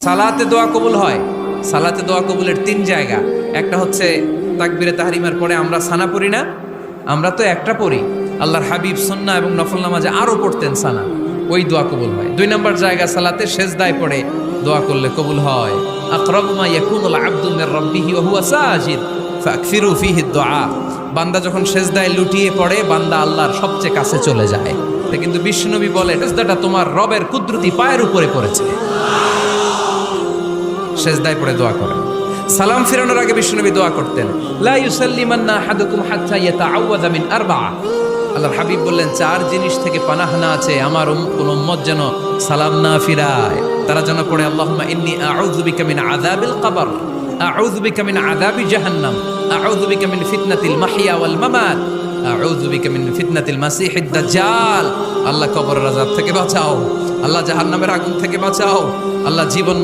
সালাতে দোয়া কবুল হয়। সালাতে দোয়া কবুলের তিন জায়গা। একটা হচ্ছে তাকবীরে তাহরিমার পরে আমরা সানা পড়ি না, আমরা তো একটা পড়ি। আল্লাহর হাবিব সুন্নাহ এবং নফল নামাজে আরো পড়তেন সানা, ওই দোয়া কবুল হয়। দুই নম্বর জায়গা সালাতে সেজদায় পড়ে দোয়া করলে কবুল হয়। আকরাবু মা ইয়াকুনুল আবদু মির রাব্বিহি ওয়া হুয়া সাজিদ ফাকসিরু ফীহি দুআ। বান্দা যখন সেজদায় লুটিয়ে পড়ে, বান্দা আল্লাহর সবচেয়ে কাছে চলে যায়। তা কিন্তু বিশ্বনবী বলে, সেজদাটা তোমার রবের কুদরতি পায়ের উপরে পড়েছে। সেজদায় পড়ে দোয়া করেন। সালাম ফিরানোর আগে বিশ্বনবী দোয়া করতেন, লা ইউসাল্লিমান্না আহাদুকুম হাত্তা ইয়াতাআওয়াযা মিন আরবা'a। আল্লাহর হাবিব বললেন, চার জিনিস থেকে পানাহানা আছে, আমার কোন উম্মত যেন সালাম না ফিরায়। তারা যেন পড়ে, আল্লাহুম্মা ইন্নী আউযু বিকা মিন আযাবিল কবর, আউযু বিকা মিন আযাবি জাহান্নাম, আউযু বিকা মিন ফিতনাতিল মাহইয়া ওয়াল মামাত, আউযু বিকা মিন ফিতনাতিল মাসিহিদ দাজ্জাল। আল্লাহ কবরের আযাব থেকে বাঁচাও, আল্লাহ জাহান্নামের আগুন থেকে বাঁচাও, আল্লাহ জীবন